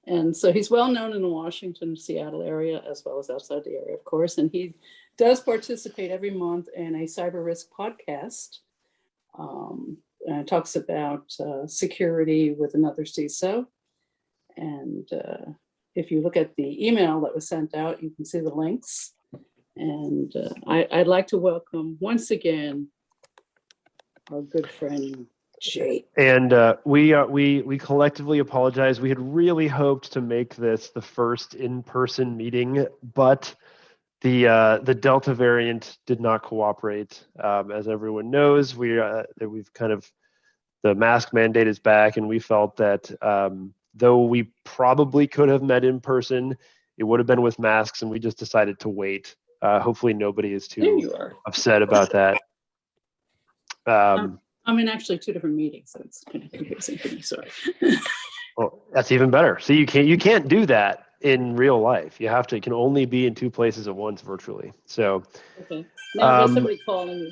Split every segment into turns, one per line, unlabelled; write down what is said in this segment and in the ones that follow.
And so he's well known in the Washington, Seattle area, as well as outside the area, of course. And he does participate every month in a cyber risk podcast. And talks about security with another CISO. And if you look at the email that was sent out, you can see the links. And I'd like to welcome once again our good friend Jake.
And we collectively apologize. We had really hoped to make this the first in-person meeting, but the Delta variant did not cooperate. As everyone knows, we've kind of, the mask mandate is back, and we felt that though we probably could have met in person, it would have been with masks, and we just decided to wait. Hopefully nobody is too upset about that.
I'm in actually two different meetings, so it's kind of confusing for me. Sorry.
Well, that's even better. So you can't do that in real life. You can only be in two places at once virtually. So
okay. Now there's somebody calling you.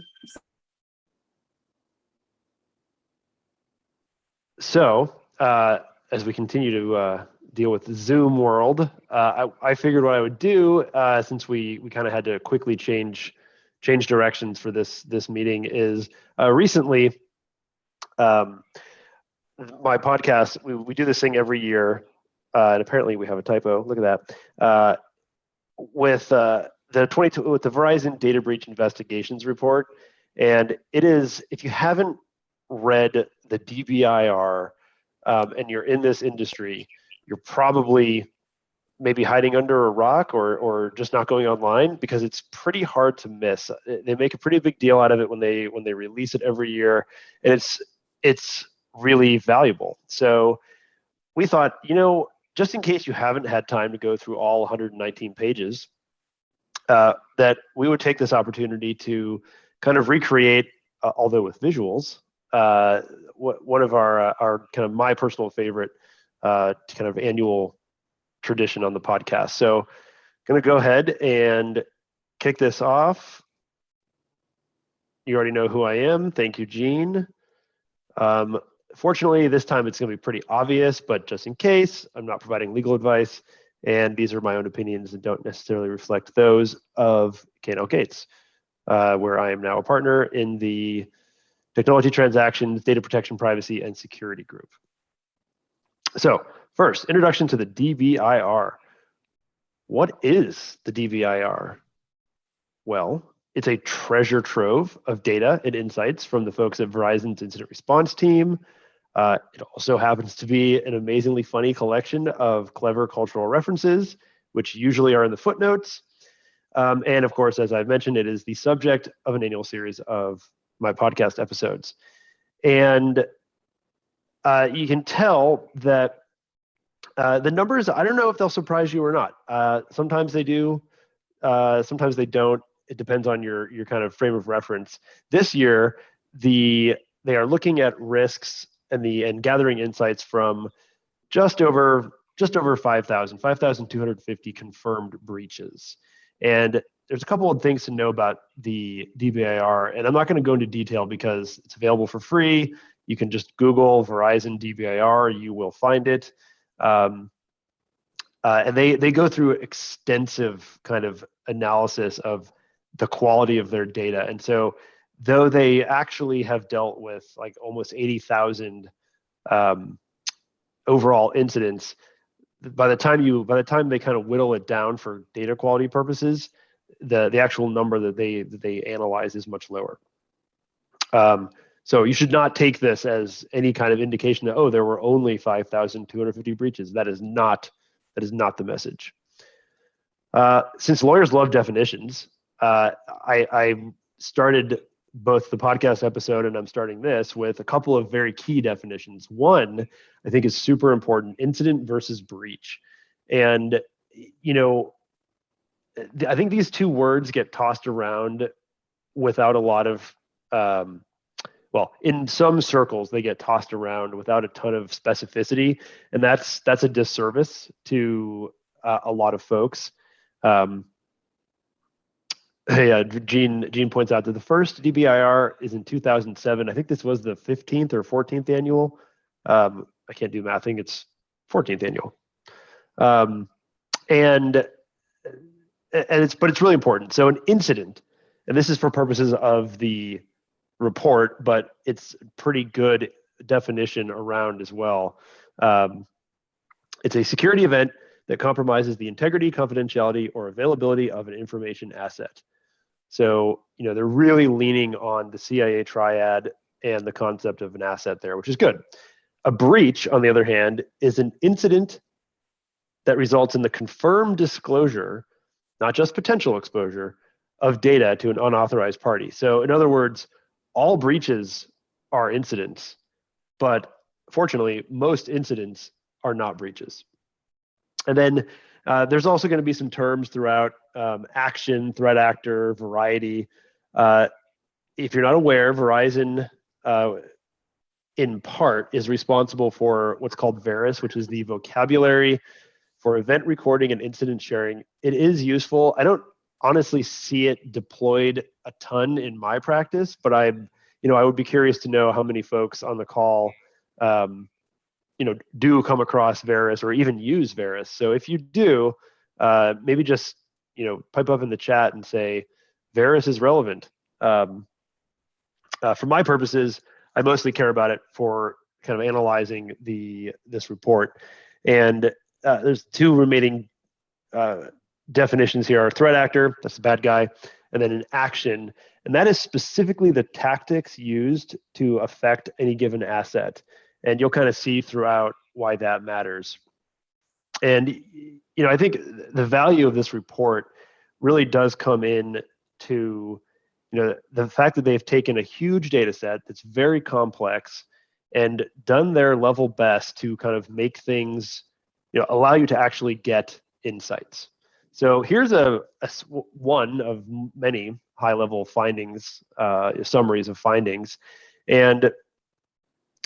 So as we continue to deal with the Zoom world, I figured what I would do, since we kind of had to quickly change directions for this meeting, is recently my podcast, we do this thing every year, and apparently we have a typo. Look at that. With the Verizon data breach investigations report, and it is, if you haven't read the DBIR and you're in this industry, you're probably maybe hiding under a rock or just not going online, because it's pretty hard to miss. They make a pretty big deal out of it when they release it every year, and it's really valuable. So we thought, just in case you haven't had time to go through all 119 pages, that we would take this opportunity to kind of recreate, although with visuals, one of our kind of my personal favorite kind of annual tradition on the podcast. So I'm going to go ahead and kick this off. You already know who I am. Thank you, Gene. Fortunately, this time it's going to be pretty obvious, but just in case, I'm not providing legal advice, and these are my own opinions and don't necessarily reflect those of K&L Gates, where I am now a partner in the Technology Transactions, Data Protection, Privacy, and Security Group. So first, introduction to the DBIR. What is the DBIR? Well, it's a treasure trove of data and insights from the folks at Verizon's incident response team. It also happens to be an amazingly funny collection of clever cultural references, which usually are in the footnotes. And of course, as I've mentioned, it is the subject of an annual series of my podcast episodes. And you can tell that the numbers, I don't know if they'll surprise you or not. Sometimes they do, sometimes they don't. It depends on your kind of frame of reference. This year, they are looking at risks and gathering insights from just over 5,250 confirmed breaches. And there's a couple of things to know about the DBIR, and I'm not going to go into detail because it's available for free. You can just Google Verizon DBIR, you will find it. And they go through extensive kind of analysis of the quality of their data. And so though they actually have dealt with like almost 80,000 overall incidents, by the time they kind of whittle it down for data quality purposes, the actual number that they analyze is much lower. So you should not take this as any kind of indication that, oh, there were only 5,250 breaches. That is not the message. Since lawyers love definitions, I started both the podcast episode and I'm starting this with a couple of very key definitions. One, I think, is super important: incident versus breach. And, I think these two words get tossed around without a lot of, in some circles, they get tossed around without a ton of specificity. And that's a disservice to a lot of folks. Gene points out that the first DBIR is in 2007. I think this was the 15th or 14th annual. I can't do math. I think it's 14th annual. And it's really important. So an incident, and this is for purposes of the report, but it's pretty good definition around as well. It's a security event that compromises the integrity, confidentiality, or availability of an information asset. So, they're really leaning on the CIA triad and the concept of an asset there, which is good. A breach, on the other hand, is an incident that results in the confirmed disclosure, not just potential exposure, of data to an unauthorized party. So in other words, all breaches are incidents, but fortunately, most incidents are not breaches. And then there's also going to be some terms throughout: action, threat actor, variety. If you're not aware, Verizon, in part, is responsible for what's called VERIS, which is the vocabulary for event recording and incident sharing. It is useful. I don't honestly see it deployed a ton in my practice, but I would be curious to know how many folks on the call do come across VERIS or even use VERIS. So if you do, maybe just pipe up in the chat and say VERIS is relevant. For my purposes, I mostly care about it for kind of analyzing this report. And there's two remaining definitions here: are threat actor, that's the bad guy, and then an action, and that is specifically the tactics used to affect any given asset. And you'll kind of see throughout why that matters. And I think the value of this report really does come in to the fact that they've taken a huge data set that's very complex and done their level best to kind of make things allow you to actually get insights. So here's one of many high-level findings, summaries of findings, and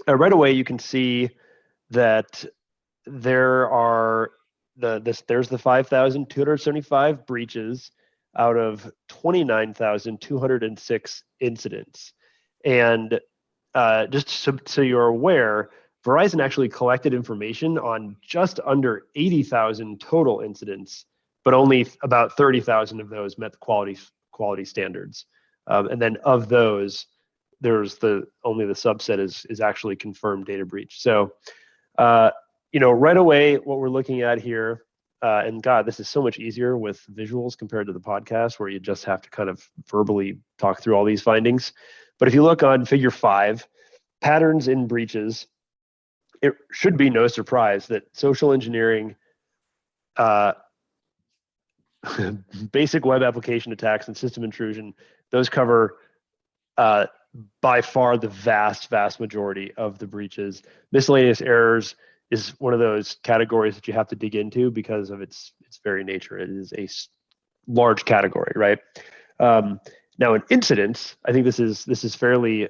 right away you can see that there are there's the 5,275 breaches out of 29,206 incidents. And just so you're aware, Verizon actually collected information on just under 80,000 total incidents, but only about 30,000 of those met the quality standards. And then of those, there's only the subset is actually confirmed data breach. So, right away, what we're looking at here, and God, this is so much easier with visuals compared to the podcast where you just have to kind of verbally talk through all these findings. But if you look on figure 5, patterns in breaches, it should be no surprise that social engineering, basic web application attacks, and system intrusion, those cover by far the vast majority of the breaches. Miscellaneous errors is one of those categories that you have to dig into because of its very nature. It is a large category, right? Now, in incidents, I think this is fairly,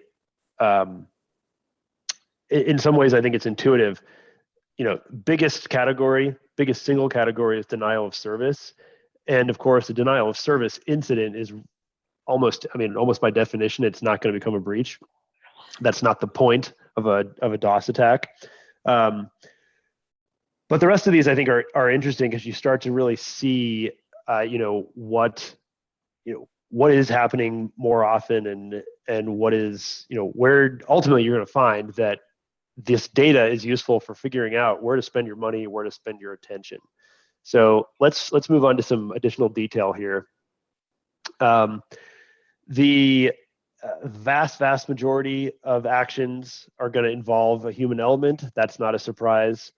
in some ways, I think it's intuitive. Biggest single category is denial of service, and of course, the denial of service incident is almost by definition, it's not going to become a breach. That's not the point of a DOS attack. But the rest of these, I think, are interesting because you start to really see, what is happening more often, and what is, where ultimately you're going to find that this data is useful for figuring out where to spend your money, where to spend your attention. So let's move on to some additional detail here. The vast majority of actions are going to involve a human element. That's not a surprise.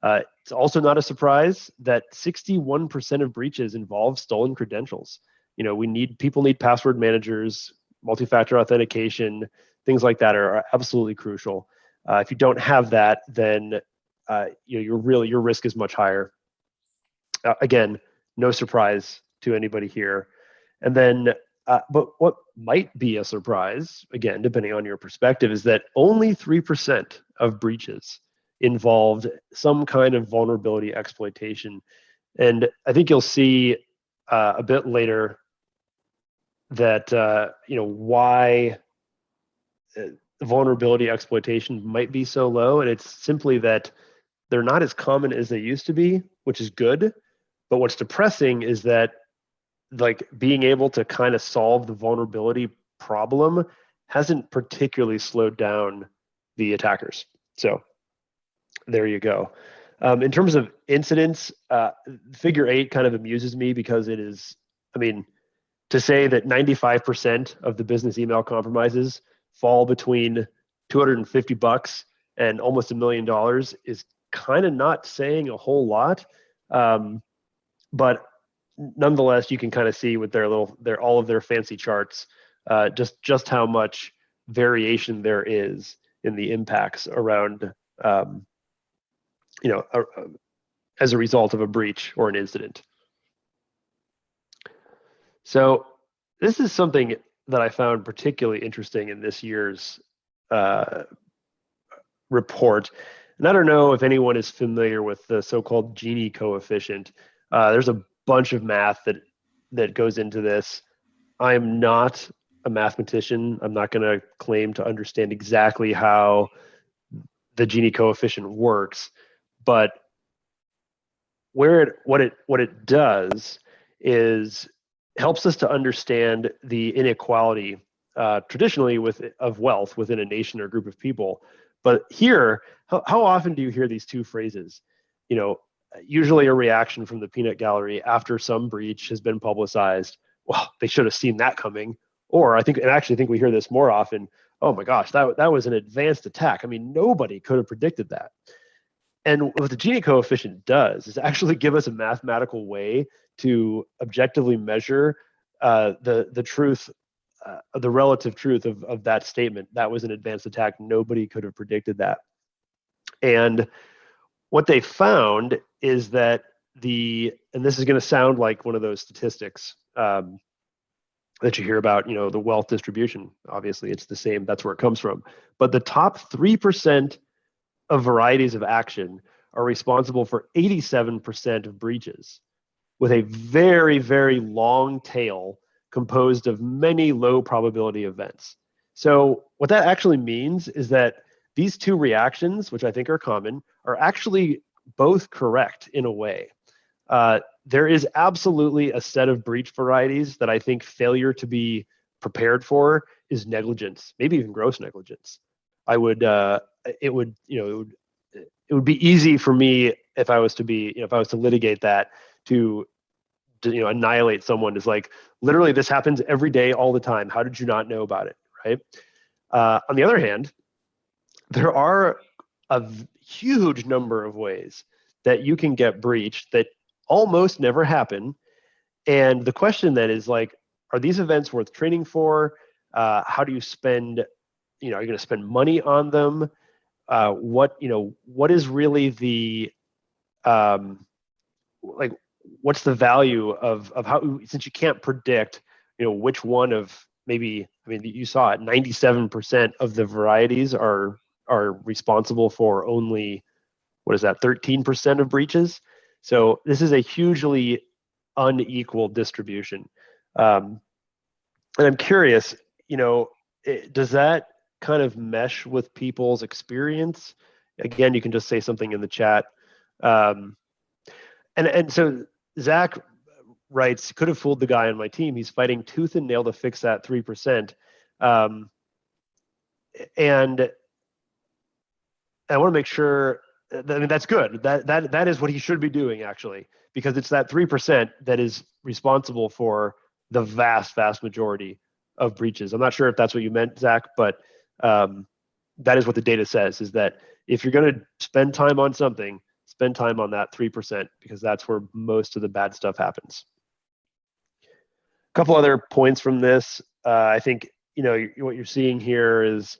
It's also not a surprise that 61% of breaches involve stolen credentials. People need password managers, multi-factor authentication, things like that are absolutely crucial. If you don't have that, then your risk is much higher. Again, no surprise to anybody here. And then, but what might be a surprise, again, depending on your perspective, is that only 3% of breaches involved some kind of vulnerability exploitation. And I think you'll see a bit later that why vulnerability exploitation might be so low, and it's simply that they're not as common as they used to be, which is good. But what's depressing is that like being able to kind of solve the vulnerability problem hasn't particularly slowed down the attackers. So there you go. In terms of incidents, figure 8 kind of amuses me because it is, I mean, to say that 95% of the business email compromises fall between $250 and almost $1 million is kind of not saying a whole lot. But nonetheless, you can kind of see with all of their fancy charts, just how much variation there is in the impacts around, as a result of a breach or an incident. So this is something that I found particularly interesting in this year's report. And I don't know if anyone is familiar with the so-called Gini coefficient. There's a bunch of math that goes into this. I'm not a mathematician. I'm not going to claim to understand exactly how the Gini coefficient works, but what it does is helps us to understand the inequality traditionally of wealth within a nation or group of people. But here, how often do you hear these two phrases? Usually a reaction from the peanut gallery after some breach has been publicized. Well, they should have seen that coming. Or I actually think we hear this more often. Oh my gosh, that was an advanced attack. I mean, nobody could have predicted that. And what the Gini coefficient does is actually give us a mathematical way to objectively measure the truth, the relative truth of that statement. That was an advanced attack. Nobody could have predicted that. And what they found is that and this is going to sound like one of those statistics that you hear about, the wealth distribution. Obviously, it's the same. That's where it comes from. But the top 3% of varieties of action are responsible for 87% of breaches, with a very, very long tail composed of many low probability events. So what that actually means is that these two reactions, which I think are common, are actually both correct in a way. There is absolutely a set of breach varieties that I think failure to be prepared for is negligence, maybe even gross negligence. It would be easy for me if I was to litigate that to annihilate someone. Is like, literally this happens every day, all the time. How did you not know about it, right? On the other hand, there are a huge number of ways that you can get breached that almost never happen. And the question then is like, are these events worth training for? How do you spend, are you going to spend money on them? What is really the, what's the value of how, since you can't predict, which one of you saw it, 97% of the varieties are responsible for only, 13% of breaches. So this is a hugely unequal distribution. And I'm curious, does that kind of mesh with people's experience? Again, you can just say something in the chat. And so Zach writes, could have fooled the guy on my team. He's fighting tooth and nail to fix that 3%. And I want to make sure, that's good. That is what he should be doing, actually, because it's that 3% that is responsible for the vast, vast majority of breaches. I'm not sure if that's what you meant, Zach, but that is what the data says, is that if you're going to spend time on something, spend time on that 3%, because that's where most of the bad stuff happens. A couple other points from this. I think, what you're seeing here is,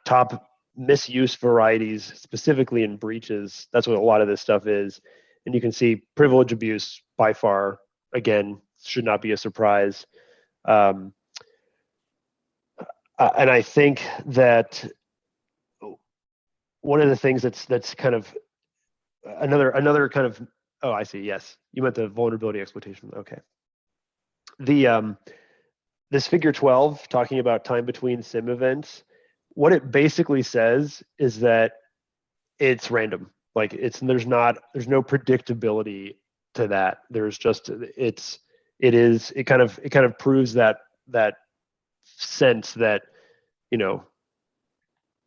top misuse varieties, specifically in breaches. That's what a lot of this stuff is. And you can see privilege abuse by far, again, should not be a surprise. And I think that one of the things that's kind of another kind of, oh, I see. Yes, you meant the vulnerability exploitation. Okay. This figure 12, talking about time between SIM events, what it basically says is that it's random. Like there's no predictability to that. There's just it kind of proves that sense that, you know,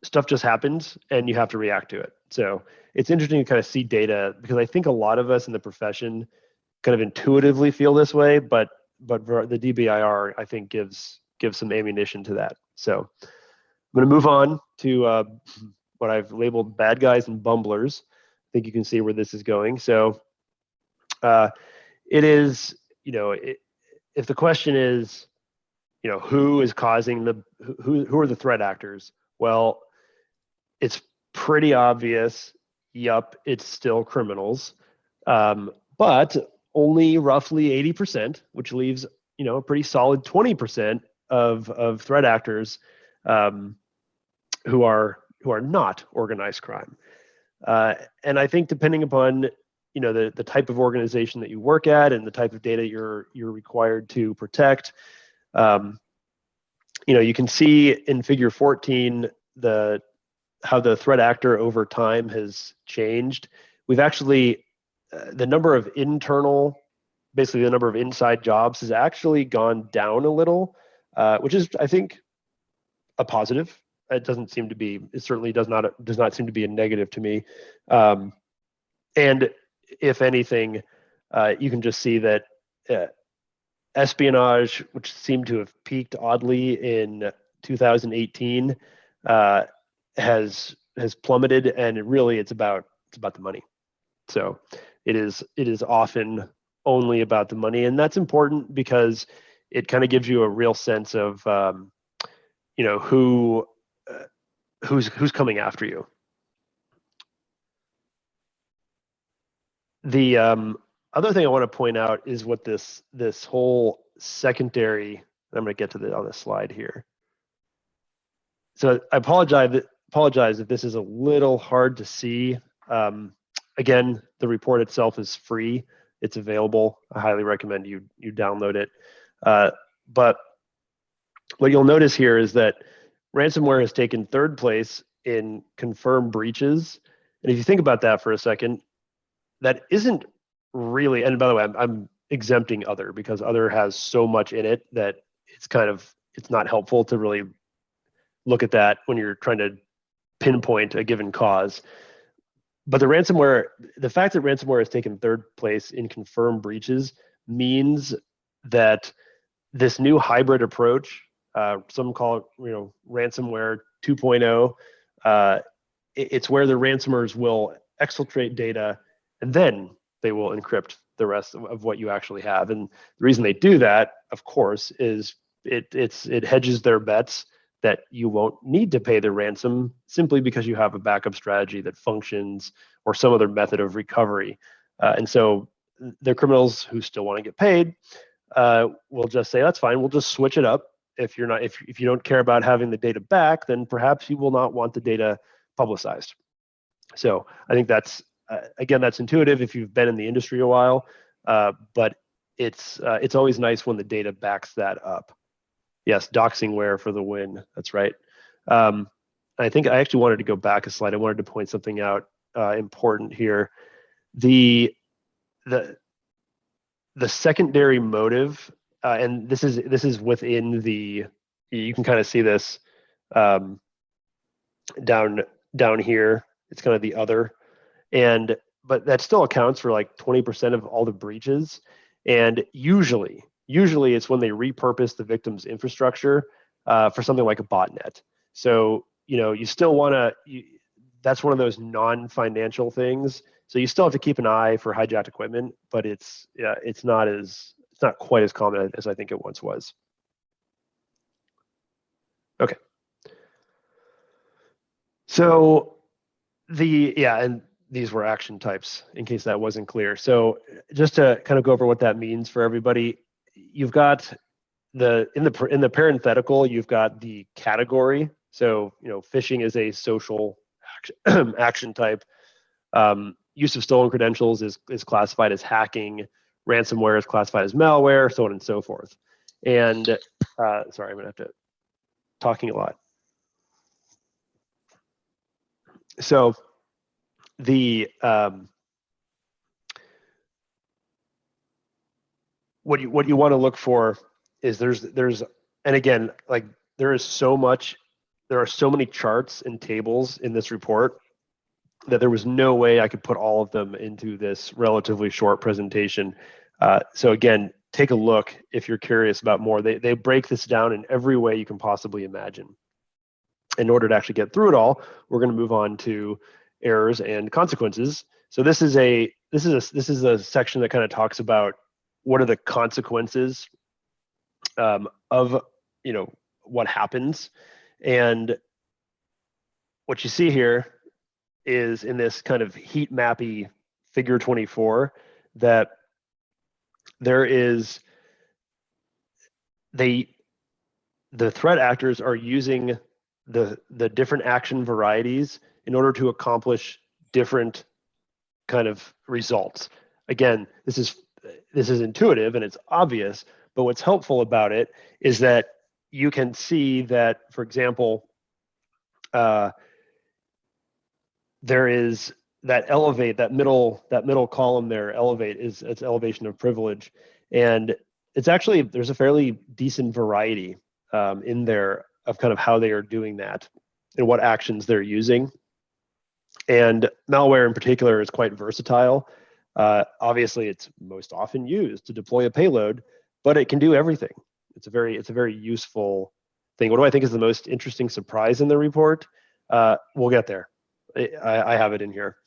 stuff just happens and you have to react to it. So it's interesting to kind of see data, because I think a lot of us in the profession kind of intuitively feel this way, but the DBIR, I think, gives some ammunition to that. So I'm going to move on to what I've labeled bad guys and bumblers. I think you can see where this is going. So it is, you know, if the question is, you know, who is causing who are the threat actors? Well, it's pretty obvious. Yup, it's still criminals, but only roughly 80%, which leaves, you know, a pretty solid 20% of threat actors who are not organized crime. And I think depending upon, you know, the type of organization that you work at and the type of data you're required to protect, you know, you can see in Figure 14 how the threat actor over time has changed. We've actually the number of basically the number of inside jobs has actually gone down a little, which is, I think, a positive. It certainly does not seem to be a negative to me. And if anything, you can just see that espionage, which seemed to have peaked oddly in 2018, has plummeted, and it's about the money. So it is often only about the money, and that's important because it kind of gives you a real sense of you know, who's coming after you. The other thing I want to point out is what this whole secondary. I'm going to get to on this slide here. So I apologize if this is a little hard to see. Again, the report itself is free. It's available. I highly recommend you download it. But what you'll notice here is that ransomware has taken third place in confirmed breaches. And if you think about that for a second, that isn't really, and by the way, I'm exempting other, because other has so much in it that it's not helpful to really look at that when you're trying to pinpoint a given cause. But the fact that ransomware has taken third place in confirmed breaches means that this new hybrid approach, some call it, you know, ransomware 2.0, it's where the ransomers will exfiltrate data and then they will encrypt the rest of what you actually have. And the reason they do that, of course, is it hedges their bets that you won't need to pay the ransom simply because you have a backup strategy that functions or some other method of recovery. And so the criminals who still want to get paid will just say, that's fine, we'll just switch it up. If you don't care about having the data back, then perhaps you will not want the data publicized. So I think that's intuitive if you've been in the industry a while, but it's always nice when the data backs that up. Yes, doxingware for the win. That's right. I think I actually wanted to go back a slide. I wanted to point something out important here. The secondary motive, and this is within the. You can kind of see this down here. It's kind of the other, but that still accounts for like 20% of all the breaches, and usually it's when they repurpose the victim's infrastructure for something like a botnet. So, you know, you still want to, that's one of those non-financial things. So you still have to keep an eye for hijacked equipment, but it's not quite as common as I think it once was. Okay. So and these were action types in case that wasn't clear. So just to kind of go over what that means for everybody, you've got in the parenthetical, you've got the category. So, you know, phishing is a social action type. Use of stolen credentials is classified as hacking. Ransomware is classified as malware, so on and so forth. And sorry, I'm gonna have to talking a lot. So the what you want to look for is there's and again, like there are so many charts and tables in this report that there was no way I could put all of them into this relatively short presentation. So again, take a look if you're curious about more. They break this down in every way you can possibly imagine. In order to actually get through it all, we're going to move on to errors and consequences. So this is a section that kind of talks about what are the consequences of what happens. And what you see here is in this kind of heat mappy figure 24 that there is the threat actors are using the different action varieties in order to accomplish different kind of results. Again, this is intuitive and it's obvious, but what's helpful about it is that you can see that, for example, there is that middle column there, elevate, it's elevation of privilege. And it's actually, there's a fairly decent variety in there of kind of how they are doing that and what actions they're using. And malware in particular is quite versatile. Obviously, it's most often used to deploy a payload, but it can do everything. It's a very useful thing. What do I think is the most interesting surprise in the report? We'll get there. I have it in here.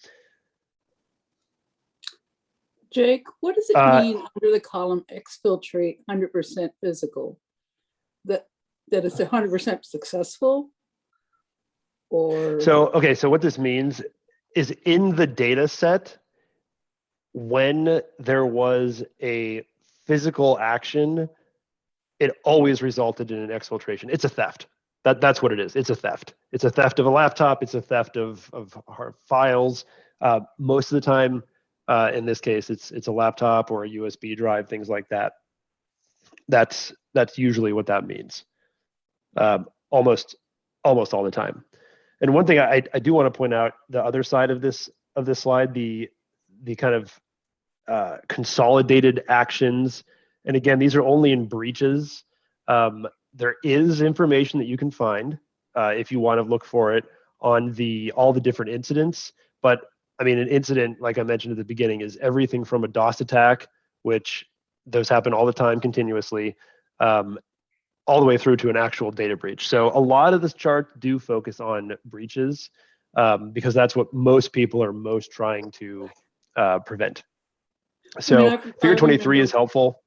Jake, what does it mean under the column exfiltrate 100% physical? That it's 100% successful? Or
so what this means is in the data set, when there was a physical action, it always resulted in an exfiltration. It's a theft. That's what it is. It's a theft. It's a theft of a laptop. It's a theft of files. Most of the time, in this case, it's a laptop or a USB drive, things like that. That's usually what that means. Almost all the time. And one thing I do want to point out, the other side of this slide, the kind of consolidated actions. And again, these are only in breaches. There is information that you can find if you want to look for it on all the different incidents. But I mean, an incident, like I mentioned at the beginning, is everything from a DOS attack, which those happen all the time continuously, all the way through to an actual data breach. So a lot of this chart do focus on breaches because that's what most people are most trying to prevent. So figure 23 is helpful.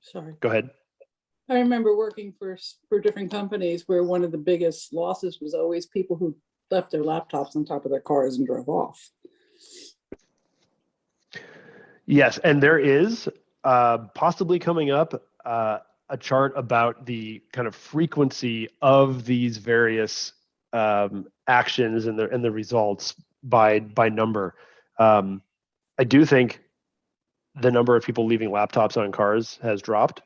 Sorry.
Go ahead.
I remember working for different companies where one of the biggest losses was always people who left their laptops on top of their cars and drove off.
Yes, and there is possibly coming up a chart about the kind of frequency of these various actions and the results by number. I do think the number of people leaving laptops on cars has dropped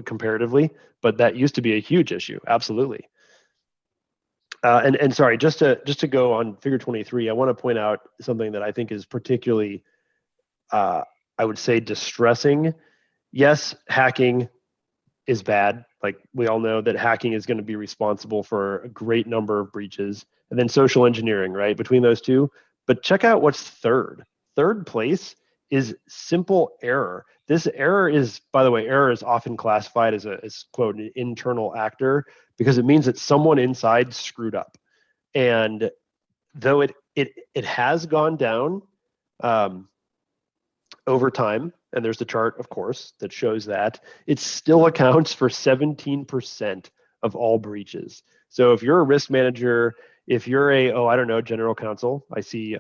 comparatively, but that used to be a huge issue. Absolutely. And sorry, just to go on figure 23, I want to point out something that I think is particularly, I would say, distressing. Yes, hacking is bad. Like we all know that hacking is going to be responsible for a great number of breaches, and then social engineering, right, between those two. But check out what's third. Third place is simple error. This error is, by the way, error is often classified as quote, an internal actor because it means that someone inside screwed up. And though it has gone down over time, and there's the chart, of course, that shows that, it still accounts for 17% of all breaches. So if you're a risk manager, if you're a, general counsel, I see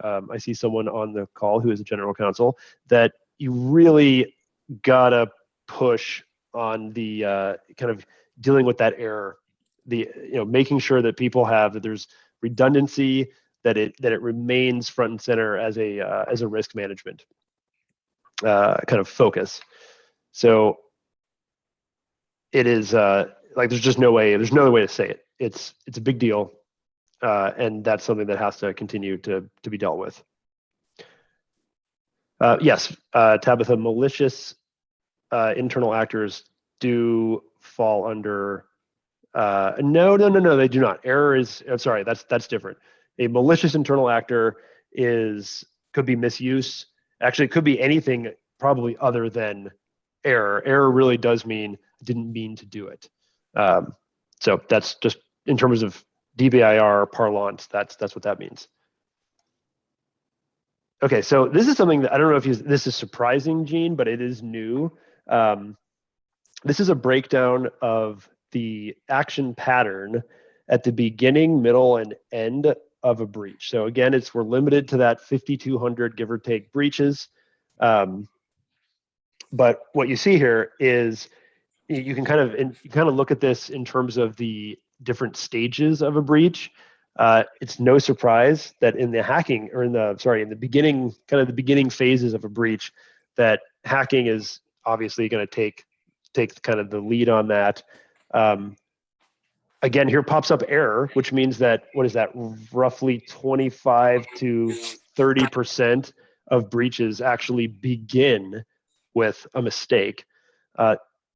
someone on the call who is a general counsel, that you really gotta push on the kind of dealing with that error, making sure that people that there's redundancy, that it remains front and center as a risk management kind of focus. So it is like there's no other way to say it. It's a big deal. and that's something that has to continue to be dealt with. Yes, Tabitha, malicious internal actors do fall under. No, they do not. Error is, I'm sorry, that's different. A malicious internal actor could be misuse. Actually, it could be anything probably other than error. Error really does mean didn't mean to do it. So that's just in terms of DBIR parlance. That's what that means. Okay, so this is something that I don't know if this is surprising, Gene, but it is new. This is a breakdown of the action pattern at the beginning, middle, and end of a breach. So again, we're limited to that 5,200 give or take breaches. But what you see here is you can kind of look at this in terms of the different stages of a breach. It's no surprise that in the hacking, or in the beginning, kind of the beginning phases of a breach, that hacking is obviously going to take kind of the lead on that. Again, here pops up error, which means that, what is that, roughly 25 to 30% of breaches actually begin with a mistake.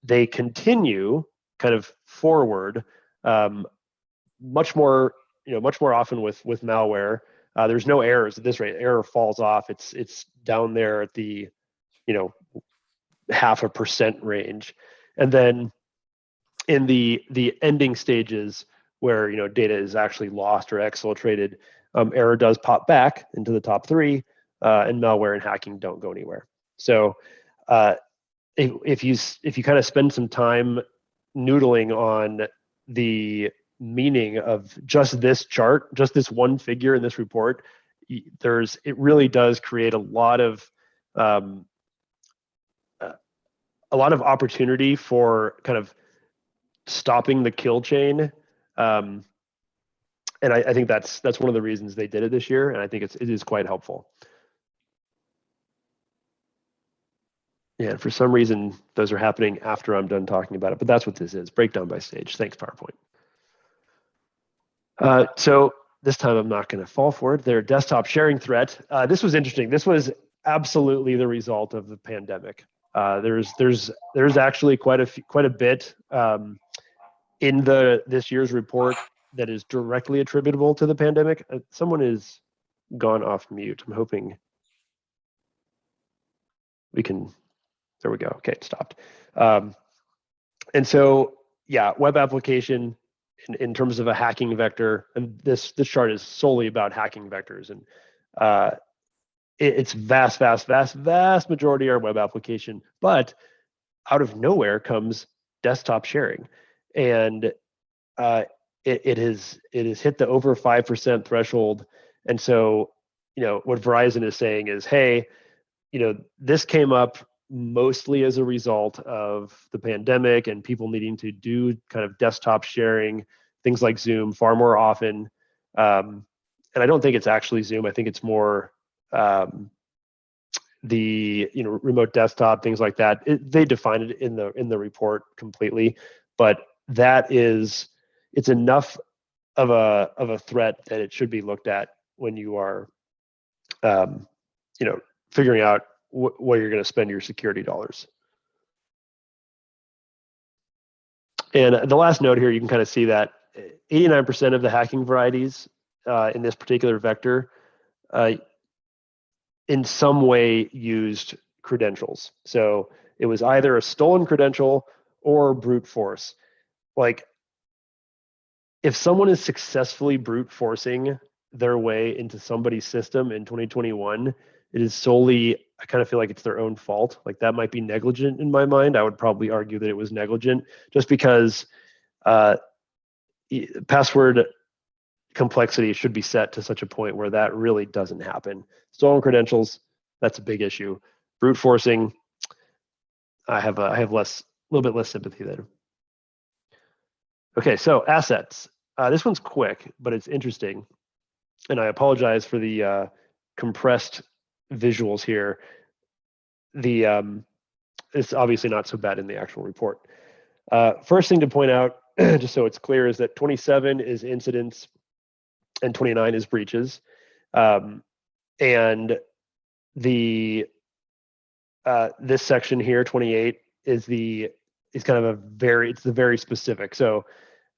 They continue kind of forward, much more often with malware. There's no errors at this rate. Error falls off. It's down there at the 0.5% range, and then in the ending stages where data is actually lost or exfiltrated, error does pop back into the top three, and malware and hacking don't go anywhere. So if you kind of spend some time noodling on the meaning of just this chart, just this one figure in this report, it really does create a lot of opportunity for kind of stopping the kill chain. And I think that's one of the reasons they did it this year, and I think it is quite helpful. Yeah, and for some reason, those are happening after I'm done talking about it, but that's what this is, breakdown by stage. Thanks, PowerPoint. So this time I'm not going to fall for it. Their desktop sharing threat. This was interesting. This was absolutely the result of the pandemic. There's actually quite a bit in this year's report that is directly attributable to the pandemic. Someone is gone off mute. I'm hoping we can. There we go. Okay, it stopped. And so, yeah, web application in terms of a hacking vector, and this chart is solely about hacking vectors, and it's vast majority are web application, but out of nowhere comes desktop sharing, and it has hit the over 5% threshold. And so, what Verizon is saying is, hey, this came up mostly as a result of the pandemic and people needing to do kind of desktop sharing, things like Zoom, far more often. And I don't think it's actually Zoom. I think it's more the remote desktop, things like that. They define it in the report completely, but it's enough of a threat that it should be looked at when you are figuring out where you're going to spend your security dollars. And the last note here, you can kind of see that 89% of the hacking varieties in this particular vector in some way used credentials. So it was either a stolen credential or brute force. Like, if someone is successfully brute forcing their way into somebody's system in 2021, it is solely, I kind of feel like it's their own fault. Like, that might be negligent in my mind. I would probably argue that it was negligent, just because password complexity should be set to such a point where that really doesn't happen. Stolen credentials, that's a big issue. Brute forcing, I have a little bit less sympathy there. Okay, so assets. This one's quick, but it's interesting, and I apologize for the compressed visuals here. It's obviously not so bad in the actual report. First thing to point out, just so it's clear, is that 27 is incidents and 29 is breaches. And the this section here, 28, is kind of it's the very specific. So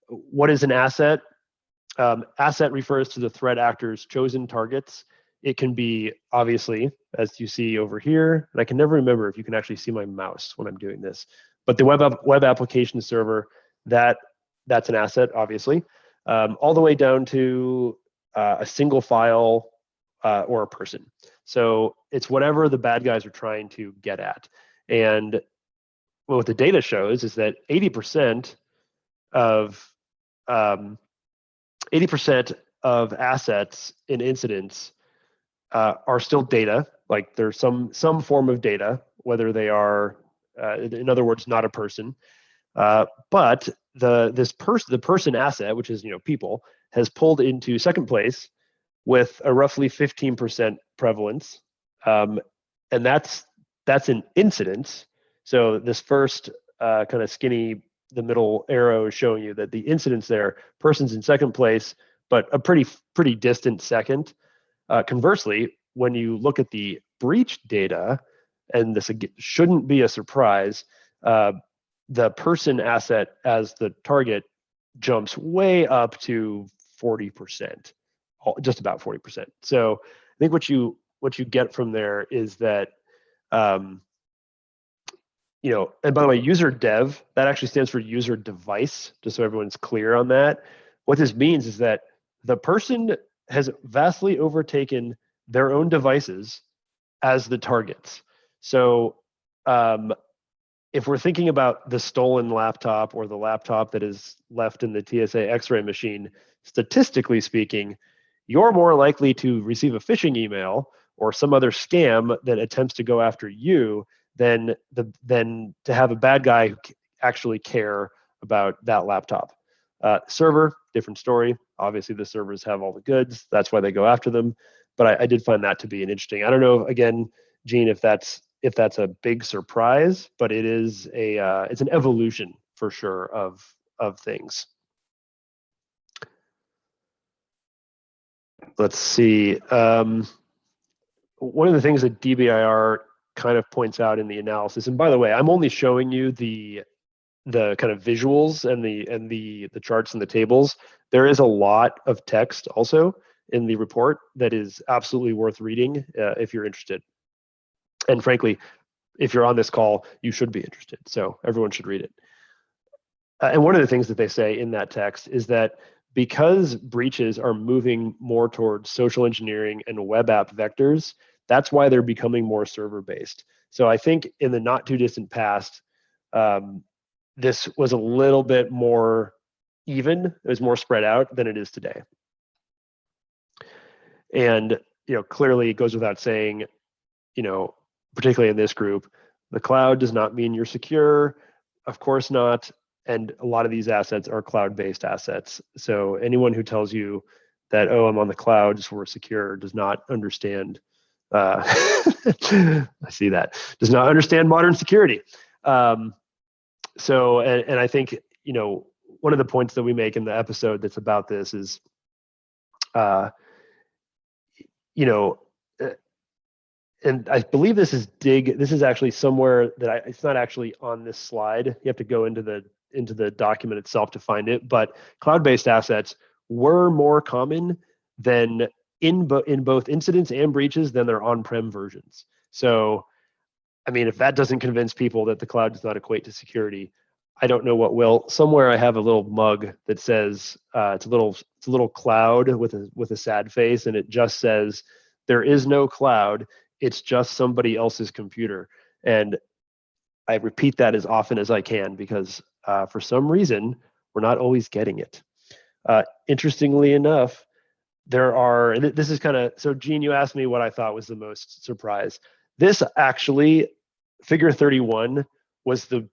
what is an asset? Asset refers to the threat actor's chosen targets. It can be, obviously, as you see over here, and I can never remember if you can actually see my mouse when I'm doing this, but the web application server, that's an asset, obviously, all the way down to a single file or a person. So it's whatever the bad guys are trying to get at. And what the data shows is that 80% of 80% of assets in incidents are still data, like there's some form of data, whether they are, in other words, not a person. But the person asset, which is people, has pulled into second place with a roughly 15% prevalence, and that's an incident. So this first kind of skinny, the middle arrow is showing you that the incidents there, person's in second place, but a pretty distant second. Conversely, when you look at the breach data, and this shouldn't be a surprise, the person asset as the target jumps way up to 40%, just about 40%. So I think what you get from there is that, and by the way, user dev, that actually stands for user device, just so everyone's clear on that. What this means is that the person has vastly overtaken their own devices as the targets. So if we're thinking about the stolen laptop or the laptop that is left in the TSA X-ray machine, statistically speaking, you're more likely to receive a phishing email or some other scam that attempts to go after you than to have a bad guy who actually care about that laptop. Server, different story. Obviously, the servers have all the goods. That's why they go after them. But I did find that to be an interesting. I don't know, again, Gene, if that's a big surprise, but it is it's an evolution for sure of things. Let's see. One of the things that DBIR kind of points out in the analysis, and by the way, I'm only showing you the kind of visuals and the charts and the tables. There is a lot of text also in the report that is absolutely worth reading if you're interested. And frankly, if you're on this call, you should be interested. So everyone should read it. And one of the things that they say in that text is that because breaches are moving more towards social engineering and web app vectors, that's why they're becoming more server-based. So I think in the not too distant past, this was a little bit more even, it was more spread out than it is today. And clearly it goes without saying, particularly in this group, the cloud does not mean you're secure. Of course not. And a lot of these assets are cloud-based assets. So anyone who tells you that, oh, I'm on the cloud, so we're secure, does not understand. I see that. Does not understand modern security. So, and I think, one of the points that we make in the episode that's about this is, and I believe this is actually somewhere that it's not actually on this slide. You have to go into the document itself to find it, but cloud-based assets were more common than in both incidents and breaches than their on-prem versions. So, I mean, if that doesn't convince people that the cloud does not equate to security, I don't know what will. Somewhere I have a little mug that says it's a little cloud with a sad face, and it just says, "There is no cloud. It's just somebody else's computer." And I repeat that as often as I can because for some reason we're not always getting it. Interestingly enough, this is kind of, so Gene, you asked me what I thought was the most surprise. This actually, figure 31 was the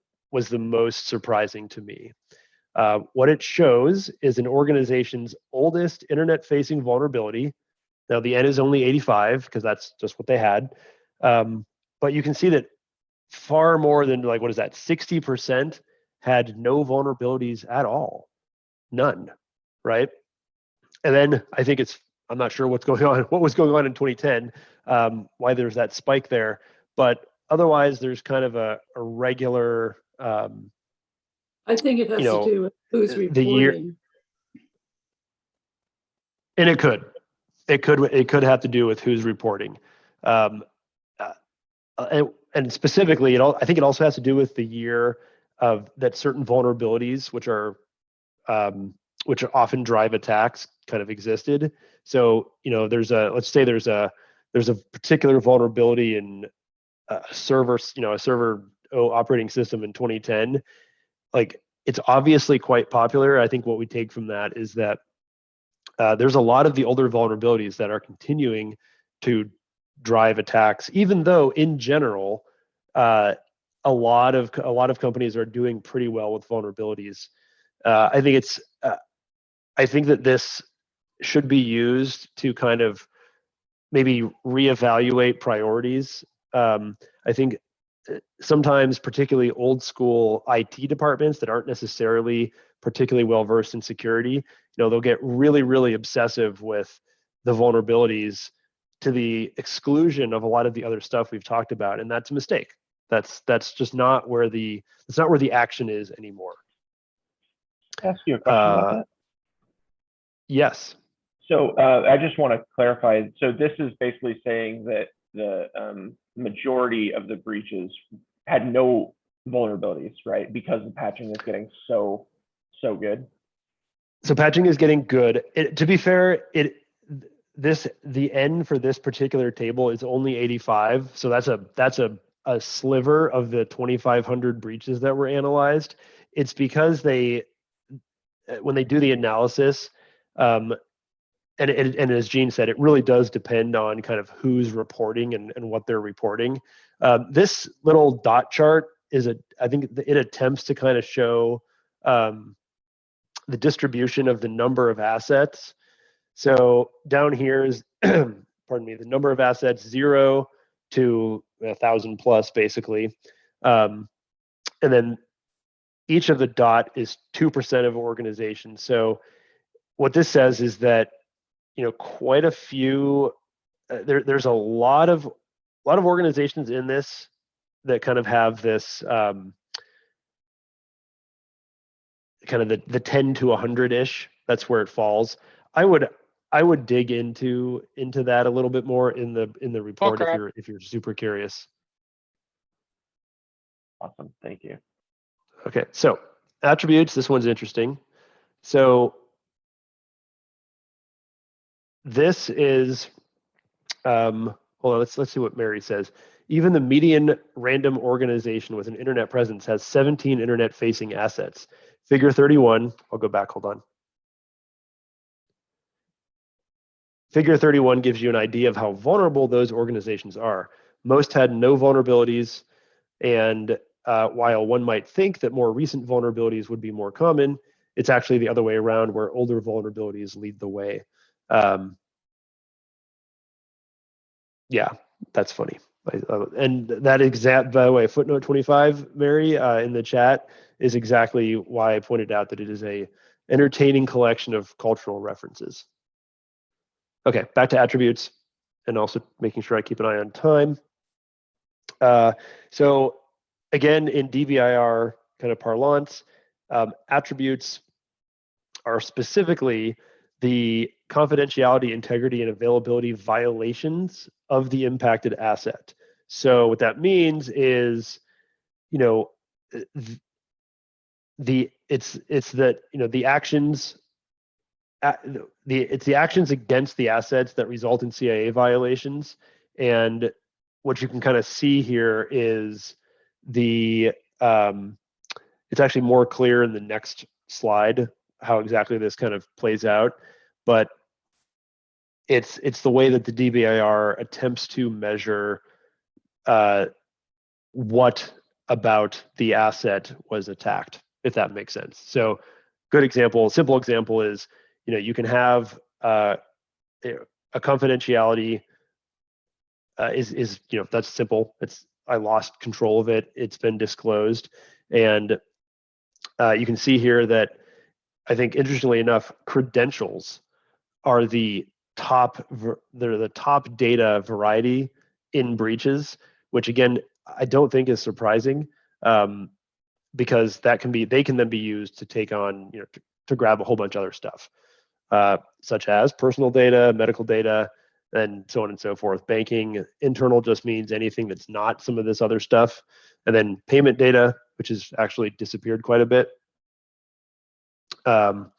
most surprising to me. What it shows is an organization's oldest internet-facing vulnerability. Now the N is only 85 because that's just what they had. But you can see that far more than 60% had no vulnerabilities at all, none, right? And then I think I'm not sure what was going on in 2010, why there's that spike there, but otherwise there's kind of a regular,
I think it has to do with who's
the year,
reporting.
and it could have to do with who's reporting. And specifically, I think it also has to do with the year of that certain vulnerabilities, which often drive attacks, kind of existed. So let's say there's a particular vulnerability in a server operating system in 2010. Like, it's obviously quite popular. I think what we take from that is that there's a lot of the older vulnerabilities that are continuing to drive attacks, even though in general, a lot of companies are doing pretty well with vulnerabilities. I think that this should be used to kind of maybe reevaluate priorities. I think sometimes, particularly old school IT departments that aren't necessarily particularly well versed in security, they'll get really, really obsessive with the vulnerabilities to the exclusion of a lot of the other stuff we've talked about, and that's a mistake. That's just not where the action is anymore.
Can I ask you a question about that?
Yes.
So I just want to clarify. So this is basically saying that the majority of the breaches had no vulnerabilities, right? Because the patching is getting so good.
So patching is getting good. To be fair, the N for this particular table is only 85. So that's a sliver of the 2,500 breaches that were analyzed. It's because when they do the analysis, and as Gene said, it really does depend on kind of who's reporting and what they're reporting. This little dot chart I think it attempts to kind of show the distribution of the number of assets. So down here is, pardon me, the number of assets 0 to 1,000 plus, basically. And then each of the dot is 2% of organizations. So what this says is that, quite a few, there's a lot of organizations in this that kind of have this kind of the 10 to 100-ish. That's where it falls. I would dig into that a little bit more in the report.
Okay.
if you're super curious.
Awesome, thank you.
Okay, so attributes. This one's interesting. So this is hold on. Let's see what Mary says. Even the median random organization with an internet presence has 17 internet-facing assets. Figure 31. I'll go back. Hold on. Figure 31 gives you an idea of how vulnerable those organizations are. Most had no vulnerabilities, and while one might think that more recent vulnerabilities would be more common, it's actually the other way around, where older vulnerabilities lead the way. Yeah, that's funny. And that by the way, footnote 25, Mary, in the chat, is exactly why I pointed out that it is a entertaining collection of cultural references. Okay, back to attributes, and also making sure I keep an eye on time. So again, in DBIR kind of parlance, attributes are specifically the confidentiality, integrity, and availability violations of the impacted asset. So what that means is, it's that the actions. It's the actions against the assets that result in CIA violations, and what you can kind of see here is it's actually more clear in the next slide how exactly this kind of plays out, but it's the way that the DBIR attempts to measure what about the asset was attacked, if that makes sense. So simple example is, you can have a confidentiality is that's simple. I lost control of it. It's been disclosed, and you can see here that I think, interestingly enough, credentials are the top data variety in breaches, which again, I don't think is surprising, because they can then be used to take on, to grab a whole bunch of other stuff, such as personal data, medical data, and so on and so forth. Banking, internal just means anything that's not some of this other stuff. And then payment data, which has actually disappeared quite a bit. And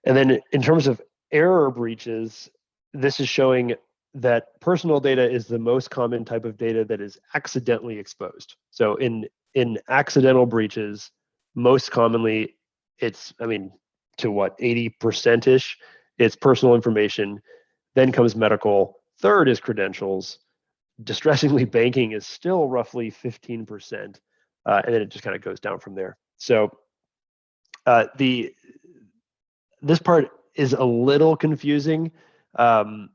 then in terms of error breaches, this is showing that personal data is the most common type of data that is accidentally exposed. So in accidental breaches, most commonly it's, to what, 80%-ish, it's personal information, then comes medical, third is credentials. Distressingly, banking is still roughly 15%, and then it just kind of goes down from there. So this part is a little confusing, but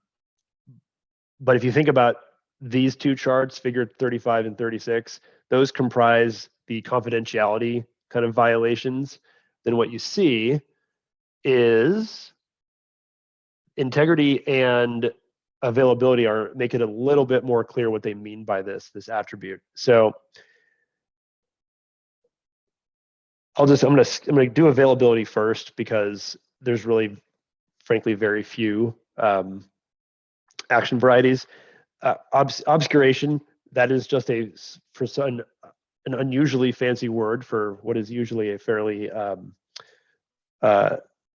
if you think about these two charts, figure 35 and 36, those comprise the confidentiality kind of violations. Then what you see is integrity and availability make it a little bit more clear what they mean by this attribute. So I'm gonna do availability first, because there's really, frankly, very few action varieties. Obscuration, that is just an unusually fancy word for what is usually a fairly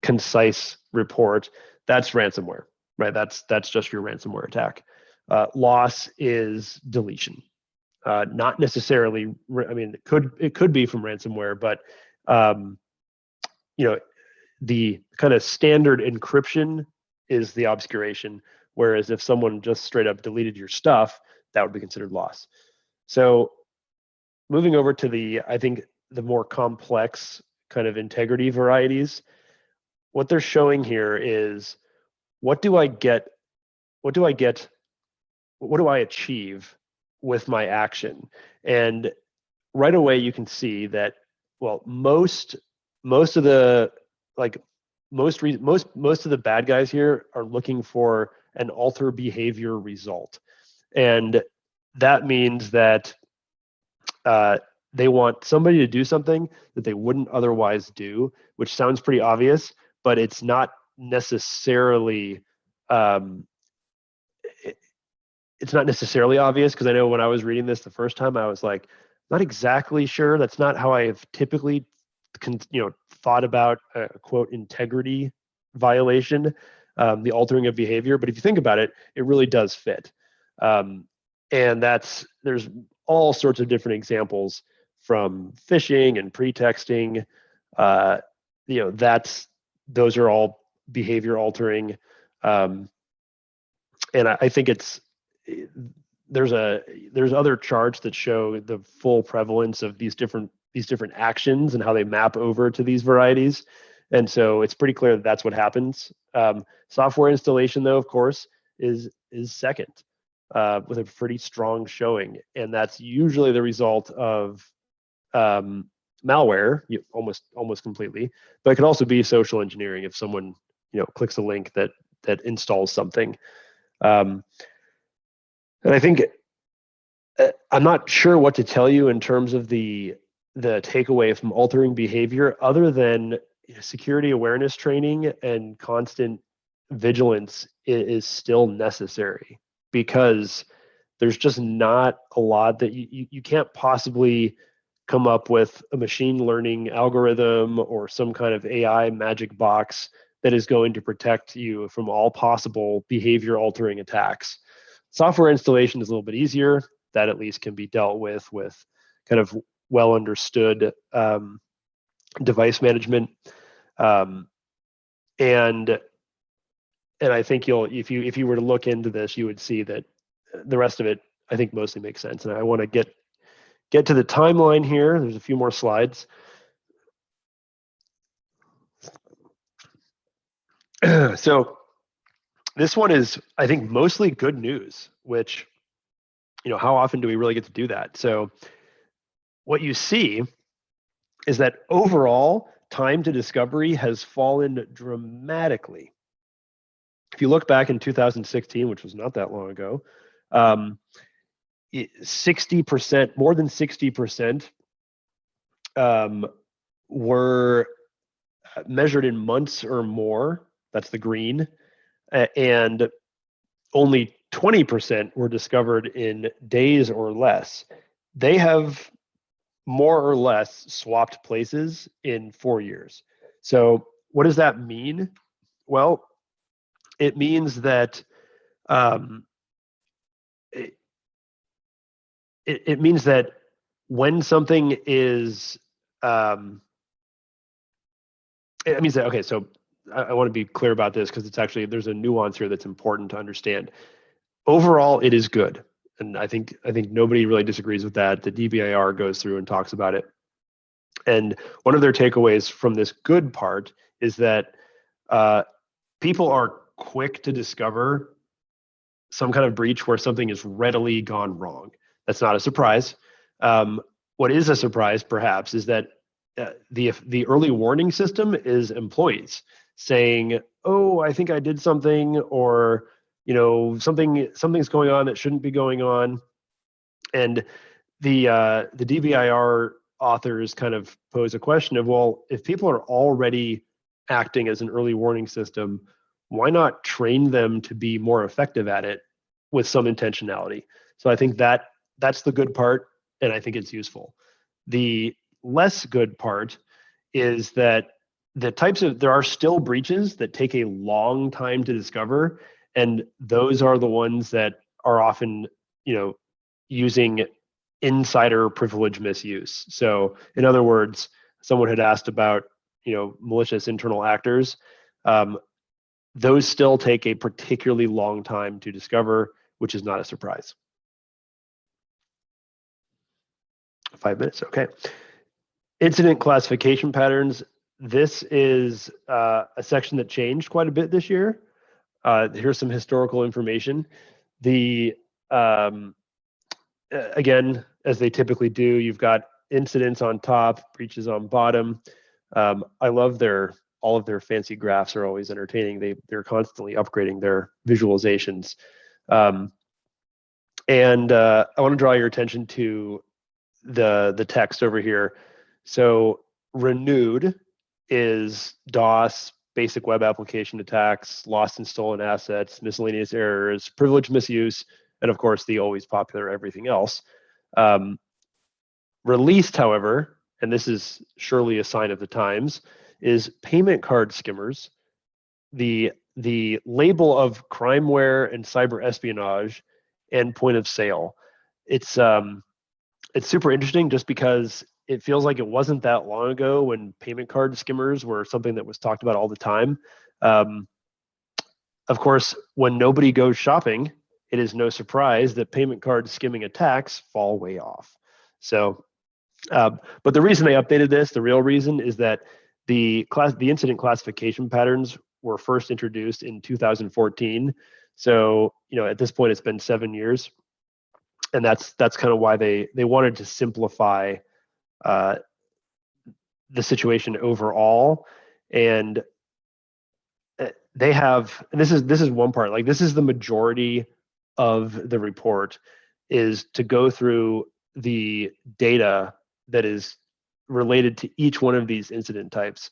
concise report. That's ransomware, right? That's just your ransomware attack. Loss is deletion. Not necessarily, it could be from ransomware, but the kind of standard encryption is the obscuration, whereas if someone just straight up deleted your stuff, that would be considered loss. So moving over to I think the more complex kind of integrity varieties, what they're showing here is, what do I achieve with my action? And right away you can see that, well, most of the bad guys here are looking for an alter behavior result. And that means that they want somebody to do something that they wouldn't otherwise do, which sounds pretty obvious, but it's not necessarily obvious, because I know when I was reading this the first time, I was like, not exactly sure. That's not how I have typically thought about a quote integrity violation, the altering of behavior. But if you think about it, it really does fit. And there's all sorts of different examples, from phishing and pretexting. Those are all behavior altering. And I think there's other charts that show the full prevalence of these different actions and how they map over to these varieties. And so it's pretty clear that that's what happens. Software installation, though, of course, is second, with a pretty strong showing. And that's usually the result of malware, almost completely. But it could also be social engineering if someone clicks a link that installs something. And I think I'm not sure what to tell you in terms of the takeaway from altering behavior, other than security awareness training and constant vigilance is still necessary, because there's just not a lot that you can't possibly come up with a machine learning algorithm or some kind of AI magic box that is going to protect you from all possible behavior altering attacks. Software installation is a little bit easier. That at least can be dealt with kind of well understood device management. And I think if you were to look into this, you would see that the rest of it, I think, mostly makes sense. And I want to get to the timeline here. There's a few more slides. So this one is, I think, mostly good news, which, how often do we really get to do that? So what you see is that overall time to discovery has fallen dramatically. if you look back in 2016, which was not that long ago, 60%, more than 60% were measured in months or more. That's the green. And only 20% were discovered in days or less. They have more or less swapped places in 4 years. So what does that mean? Well, it means that it means that when something is it means that, okay, so I want to be clear about this because it's actually, there's a nuance here that's important to understand. Overall, it is good. And I think nobody really disagrees with that. The DBIR goes through and talks about it. And one of their takeaways from this good part is that people are quick to discover some kind of breach where something has readily gone wrong. That's not a surprise. What is a surprise, perhaps, is that the early warning system is employees saying, "Oh, I think I did something," or something's going on that shouldn't be going on. And the DBIR authors kind of pose a question of, well, if people are already acting as an early warning system, why not train them to be more effective at it with some intentionality? So I think that's the good part, and I think it's useful. The less good part is that there are still breaches that take a long time to discover, and those are the ones that are often, using insider privilege misuse. So in other words, someone had asked about, malicious internal actors. Those still take a particularly long time to discover, which is not a surprise. 5 minutes, okay. Incident classification patterns. This is a section that changed quite a bit this year. Here's some historical information. Again, as they typically do, you've got incidents on top, breaches on bottom. I love all of their fancy graphs are always entertaining. They're constantly upgrading their visualizations. And I want to draw your attention to the text over here. So renewed is DOS, basic web application attacks, lost and stolen assets, miscellaneous errors, privilege misuse, and of course the always popular everything else. Released, however, and this is surely a sign of the times, is payment card skimmers. The label of crimeware and cyber espionage and point of sale. It's super interesting just because it feels like it wasn't that long ago when payment card skimmers were something that was talked about all the time. Of course, when nobody goes shopping, it is no surprise that payment card skimming attacks fall way off. So, but the reason they updated this, the real reason, is that the incident classification patterns were first introduced in 2014. So, at this point, it's been 7 years. And that's kind of why they wanted to simplify the situation overall. And they have, and this is one part, like this is the majority of the report, is to go through the data that is related to each one of these incident types.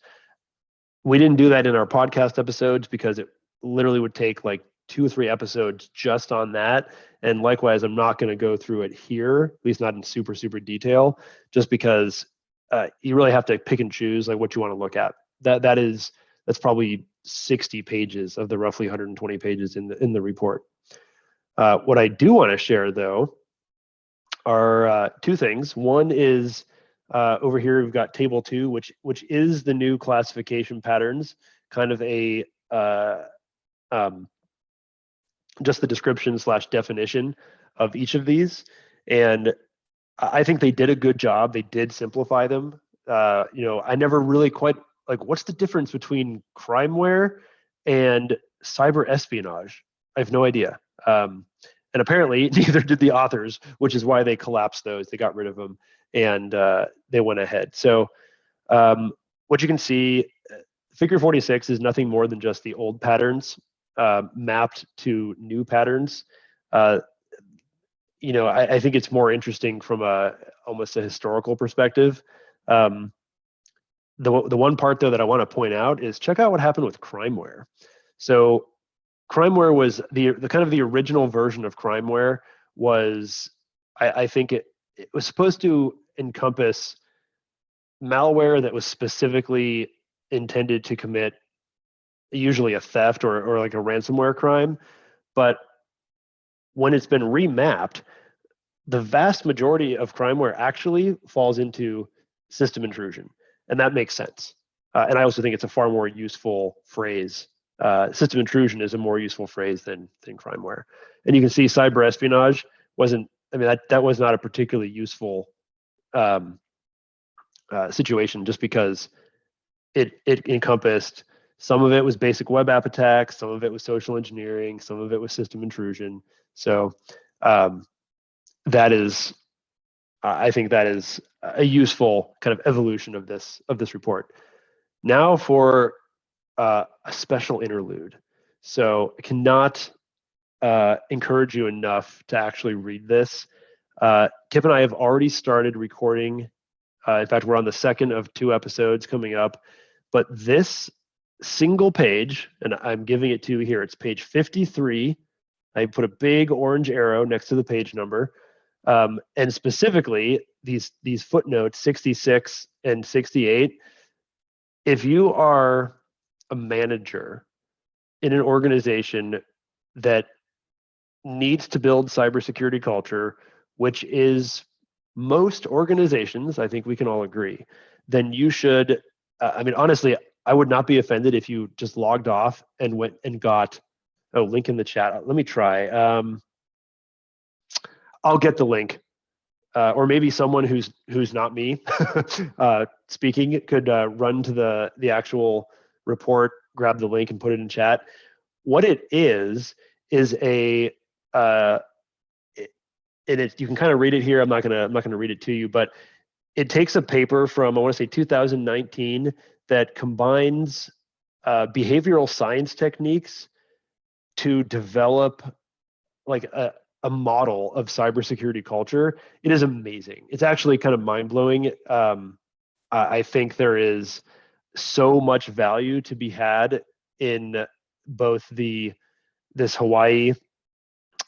We didn't do that in our podcast episodes because it literally would take like 2 or 3 episodes just on that. And likewise, I'm not going to go through it here, at least not in super detail, just because you really have to pick and choose like what you want to look at. That's probably 60 pages of the roughly 120 pages in the report. What I do want to share though are 2 things. One is over here we've got table 2, which is the new classification patterns, kind of a just the description / definition of each of these. And I think they did a good job. They did simplify them. I never really quite, like, what's the difference between crimeware and cyber espionage? I have no idea. And apparently neither did the authors, which is why they collapsed those. They got rid of them and they went ahead. So what you can see, figure 46 is nothing more than just the old patterns. mapped to new patterns, I think it's more interesting from almost a historical perspective. The one part though that I want to point out is check out what happened with crimeware. So crimeware was the kind of the original version of crimeware was, I think it was supposed to encompass malware that was specifically intended to commit usually a theft or like a ransomware crime. But when it's been remapped, the vast majority of crimeware actually falls into system intrusion. And that makes sense. And I also think it's a far more useful phrase. System intrusion is a more useful phrase than crimeware. And you can see cyber espionage that was not a particularly useful situation, just because it encompassed, some of it was basic web app attacks, some of it was social engineering, some of it was system intrusion. So I think that is a useful kind of evolution of this report. Now for a special interlude. So I cannot encourage you enough to actually read this. Kip and I have already started recording. In fact, we're on the second of 2 episodes coming up. But this single page, and I'm giving it to you here, it's page 53. I put a big orange arrow next to the page number. And specifically, these footnotes 66 and 68, if you are a manager in an organization that needs to build cybersecurity culture, which is most organizations, I think we can all agree, then you should, honestly, I would not be offended if you just logged off and went and got, link in the chat. Let me try. I'll get the link. Or maybe someone who's not me speaking could run to the actual report, grab the link, and put it in chat. What it is a you can kind of read it here. I'm not gonna read it to you, but it takes a paper from, I want to say 2019, that combines behavioral science techniques to develop like a model of cybersecurity culture. It is amazing. It's actually kind of mind-blowing. I think there is so much value to be had in both this Hawaii,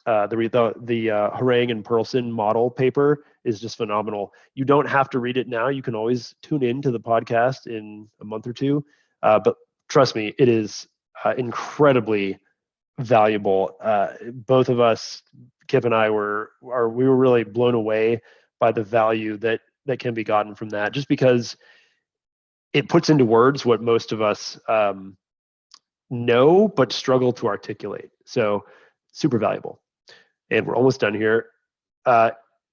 the Harang and Perlson model paper is just phenomenal. You don't have to read it now. You can always tune in to the podcast in a month or two. But trust me, it is incredibly valuable. Both of us, Kip and I, we were really blown away by the value that can be gotten from that, just because it puts into words what most of us know but struggle to articulate. So super valuable. And we're almost done here.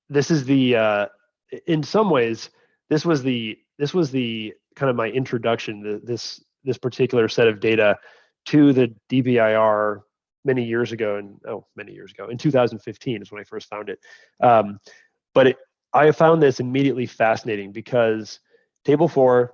This is in some ways, this was the kind of my introduction, this particular set of data to the DBIR many years ago. In 2015 is when I first found it. But I found this immediately fascinating because Table 4,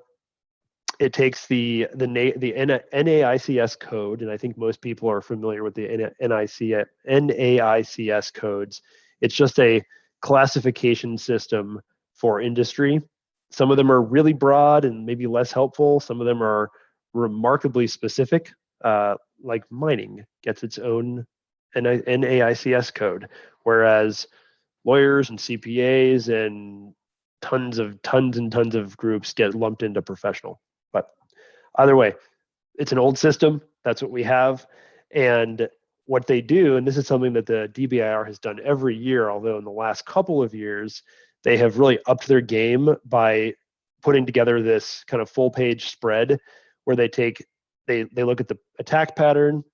it takes the NAICS code, and I think most people are familiar with the NAICS codes. It's just a classification system for industry. Some of them are really broad and maybe less helpful. Some of them are remarkably specific, like mining gets its own NAICS code, whereas lawyers and CPAs and tons and tons of groups get lumped into professional. But either way, it's an old system. That's what we have. And what they do, and this is something that the DBIR has done every year, although in the last couple of years, they have really upped their game by putting together this kind of full page spread where they look at the attack pattern,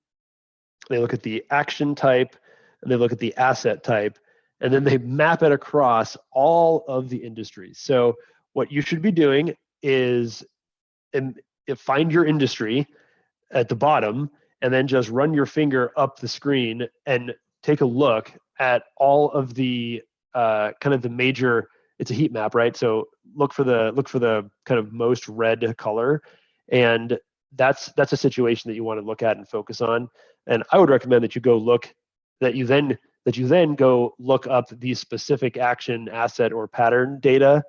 they look at the action type, and they look at the asset type, and then they map it across all of the industries. So what you should be doing is find your industry at the bottom, and then just run your finger up the screen and take a look at all of the kind of the major. It's a heat map, right? So look for the kind of most red color, and that's a situation that you want to look at and focus on. And I would recommend that you go look, that you then go look up the specific action, asset, or pattern data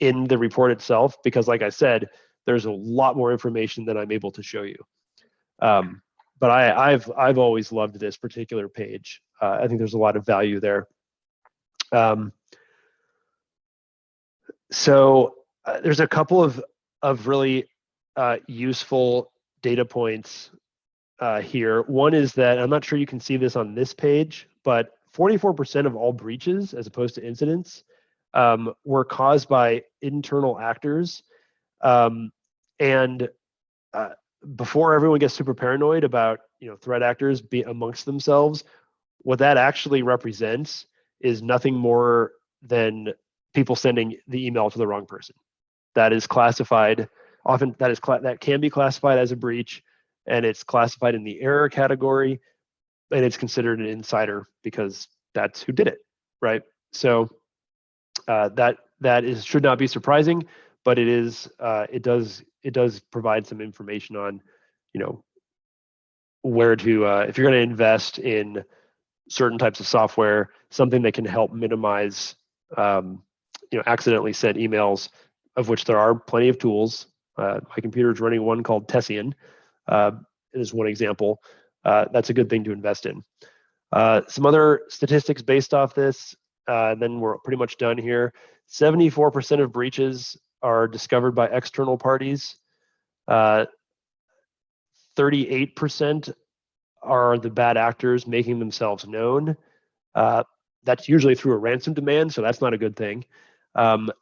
in the report itself, because like I said, there's a lot more information than I'm able to show you. But I've always loved this particular page. I think there's a lot of value there. There's a couple of really useful data points here. One is that, I'm not sure you can see this on this page, but 44% of all breaches, as opposed to incidents, were caused by internal actors. Before everyone gets super paranoid about threat actors be amongst themselves, what that actually represents is nothing more than people sending the email to the wrong person. That is classified, often that can be classified as a breach, and it's classified in the error category, and it's considered an insider because that's who did it, right? So that should not be surprising, but it does provide some information on where to if you're going to invest in certain types of software, something that can help minimize accidentally sent emails, of which there are plenty of tools. My computer is running one called Tessian. Is one example. That's a good thing to invest in. Some other statistics based off this, then we're pretty much done here. 74% of breaches are discovered by external parties. 38% are the bad actors making themselves known. That's usually through a ransom demand, so that's not a good thing. And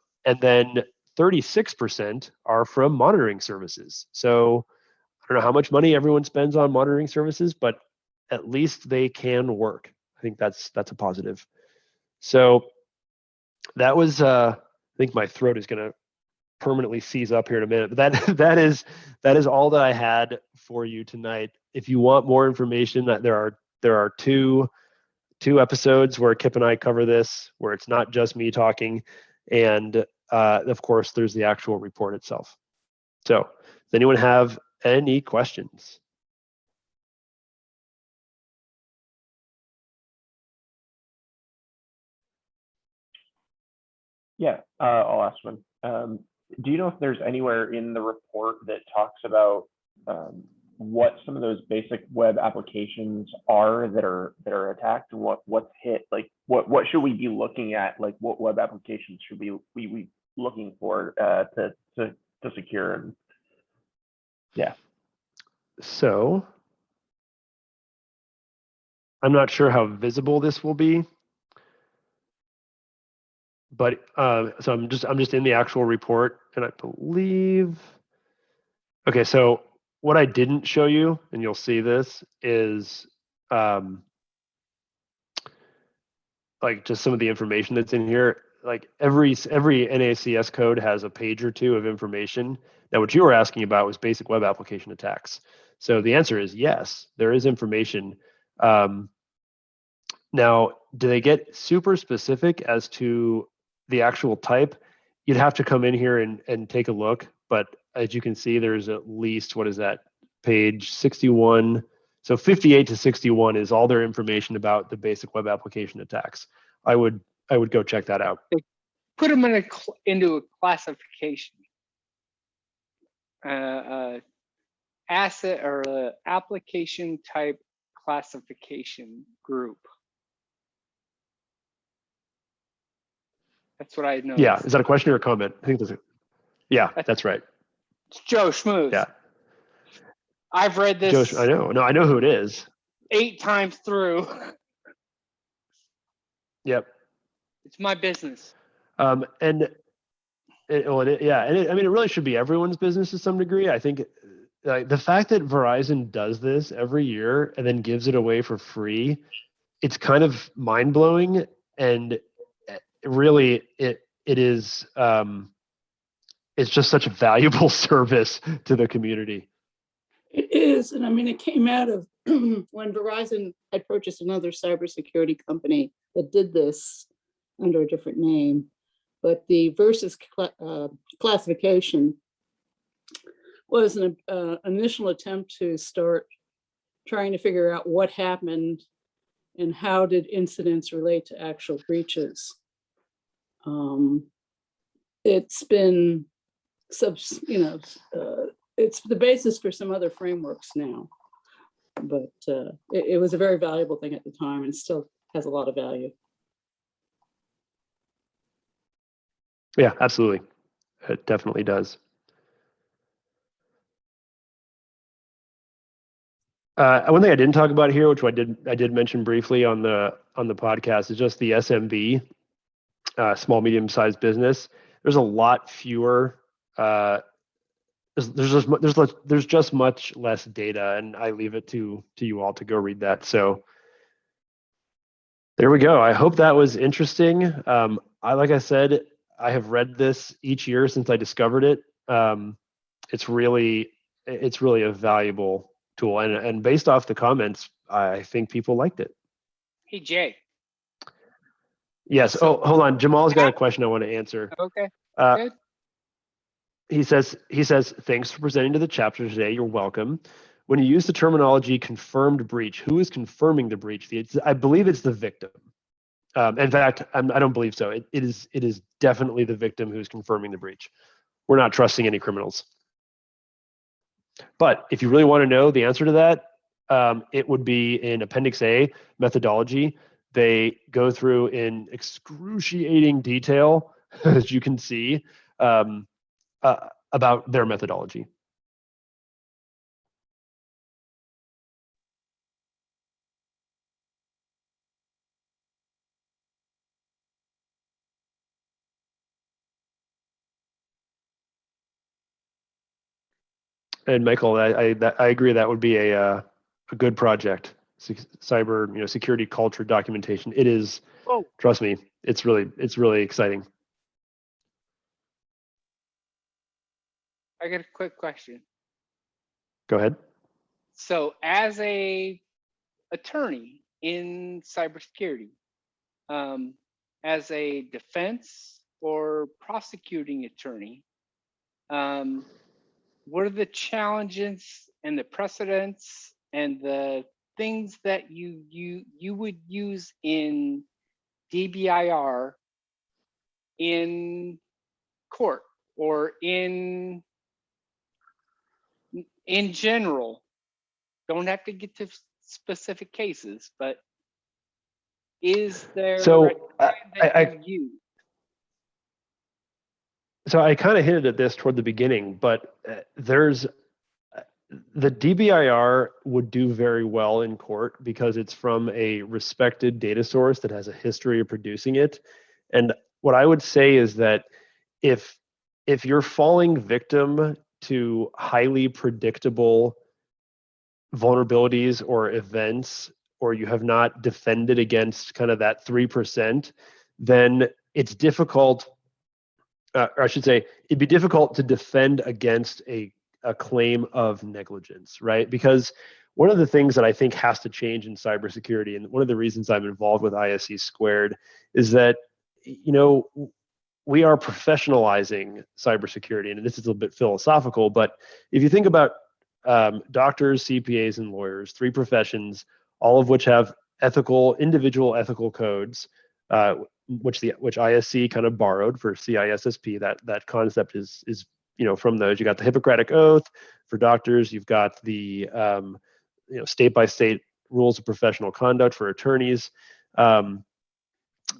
then 36% are from monitoring services. So I don't know how much money everyone spends on monitoring services, but at least they can work. I think that's a positive. So that was, I think my throat is going to permanently seize up here in a minute, but that is all that I had for you tonight. If you want more information, that there are two episodes where Kip and I cover this, where it's not just me talking, and of course there's the actual report itself. So does anyone have any questions?
Yeah, I'll ask one. Do you know if there's anywhere in the report that talks about what some of those basic web applications are that are attacked, and what's hit? Like what should we be looking at? Like what web applications should we be looking for to secure? And yeah.
So I'm not sure how visible this will be, but so I'm just in the actual report, and I believe. Okay, so what I didn't show you, and you'll see this, is like just some of the information that's in here. Like every NACS code has a page or two of information. Now, what you were asking about was basic web application attacks. So the answer is yes, there is information. Now, do they get super specific as to the actual type? You'd have to come in here and take a look. But as you can see, there's at least, what is that, page 61. So 58 to 61 is all their information about the basic web application attacks. I would go check that out.
Put them into a classification. Asset or application type classification group. That's what I noticed.
Yeah, is that a question or a comment? I think yeah, that's right.
It's Joe Schmooze.
Yeah.
I've read this.
Joe, I know. No, I know who it is.
8 times through.
Yep.
It's my business.
I mean, it really should be everyone's business to some degree. I think the fact that Verizon does this every year and then gives it away for free, it's kind of mind blowing, and really it is. It's just such a valuable service to the community.
It is, and I mean, it came out of when Verizon had purchased another cybersecurity company that did this under a different name. But the versus classification was an initial attempt to start trying to figure out what happened and how did incidents relate to actual breaches. It's been it's the basis for some other frameworks now, but it was a very valuable thing at the time and still has a lot of value.
Yeah, absolutely. It definitely does. One thing I didn't talk about here, which I did mention briefly on the podcast, is just the SMB, small medium-sized business. There's a lot fewer. There's just much less data, and I leave it to you all to go read that. So there we go. I hope that was interesting. Like I said, I have read this each year since I discovered it. It's really a valuable tool, and based off the comments, I think people liked it.
Hey, Jay.
Yes.
So-
hold on. Jamal's got a question I want to answer.
Okay. Good.
He says, thanks for presenting to the chapter today. You're welcome. When you use the terminology confirmed breach, who is confirming the breach? I believe it's the victim. In fact, I don't believe so. It is definitely the victim who's confirming the breach. We're not trusting any criminals. But if you really want to know the answer to that, it would be in Appendix A, methodology. They go through in excruciating detail, as you can see, about their methodology. And Michael, I agree that would be a good project. Cyber, security culture documentation. It is.
Oh,
Trust me, it's really exciting.
I got a quick question.
Go ahead.
So, as a attorney in cybersecurity, as a defense or prosecuting attorney, what are the challenges and the precedents and the things that you would use in DBIR in court or in general? Don't have to get to specific cases, but is there
So
you
I kind of hinted at this toward the beginning, but there's the DBIR would do very well in court because it's from a respected data source that has a history of producing it. And what I would say is that if you're falling victim to highly predictable vulnerabilities or events, or you have not defended against kind of that 3%, then it's difficult, or I should say, it'd be difficult to defend against a claim of negligence, right? Because one of the things that I think has to change in cybersecurity, and one of the reasons I'm involved with ISC Squared, is that, we are professionalizing cybersecurity. And this is a little bit philosophical, but if you think about doctors, CPAs, and lawyers, three professions, all of which have individual ethical codes, which ISC kind of borrowed for CISSP. That concept is from those. You got the Hippocratic Oath for doctors. You've got the state by state rules of professional conduct for attorneys.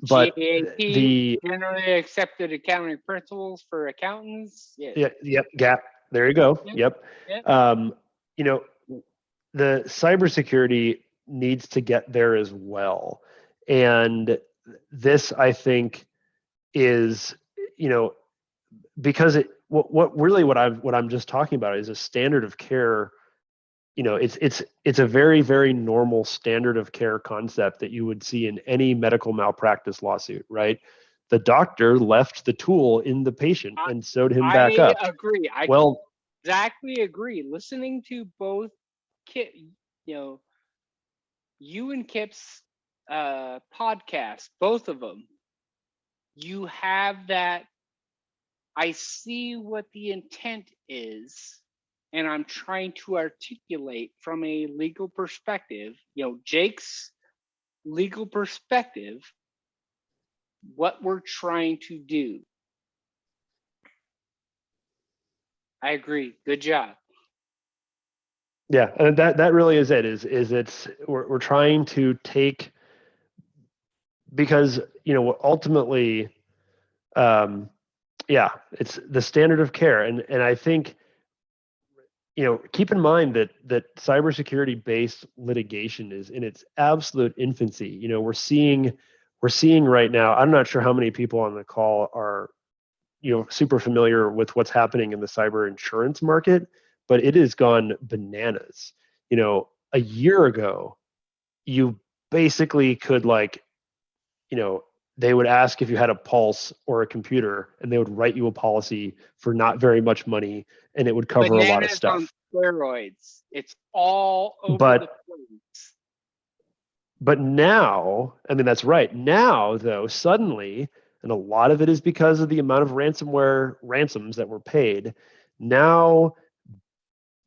But
GAAP, generally accepted accounting principles for accountants.
Yeah. Yep. GAAP. There you go. Yep. The cybersecurity needs to get there as well, and this, I think, is because what I'm just talking about is a standard of care. It's a very, very normal standard of care concept that you would see in any medical malpractice lawsuit, right? The doctor left the tool in the patient and sewed him back up.
I agree. I exactly agree. Listening to both Kip, you and Kip's podcast, both of them, you have that. I see what the intent is, and I'm trying to articulate from a legal perspective, Jake's legal perspective, what we're trying to do. I agree. Good job.
Yeah, and that really is it. We're trying to take, because ultimately, it's the standard of care, and I think keep in mind that cybersecurity based litigation is in its absolute infancy. We're seeing right now. I'm not sure how many people on the call are super familiar with what's happening in the cyber insurance market, but it has gone bananas. A year ago, you basically could they would ask if you had a pulse or a computer, and they would write you a policy for not very much money, and it would cover a lot of
Bananas
stuff.
on steroids. It's all over the place.
But now, that's right. Now, though, suddenly, and a lot of it is because of the amount of ransoms that were paid. Now,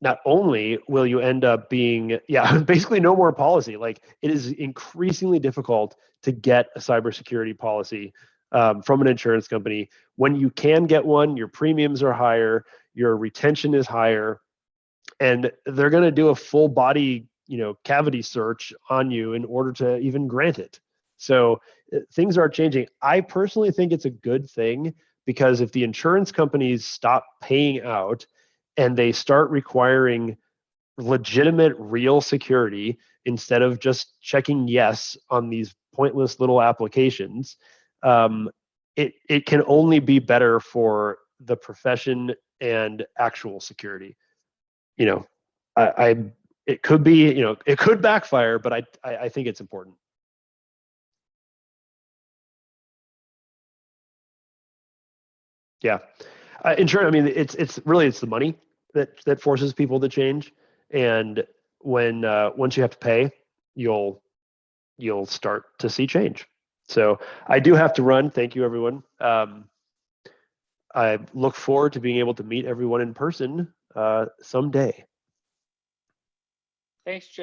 not only will you end up being, basically no more policy. Like, it is increasingly difficult to get a cybersecurity policy from an insurance company. When you can get one, your premiums are higher, your retention is higher, and they're going to do a full body cavity search on you in order to even grant it. So things are changing. I personally think it's a good thing, because if the insurance companies stop paying out and they start requiring legitimate real security instead of just checking yes on these pointless little applications, it can only be better for the profession and actual security. It could be, it could backfire, but I think it's important. Yeah, insurance. It's really the money that forces people to change, and when once you have to pay, you'll start to see change. So I do have to run. Thank you, everyone. I look forward to being able to meet everyone in person someday.
Thanks, Jay.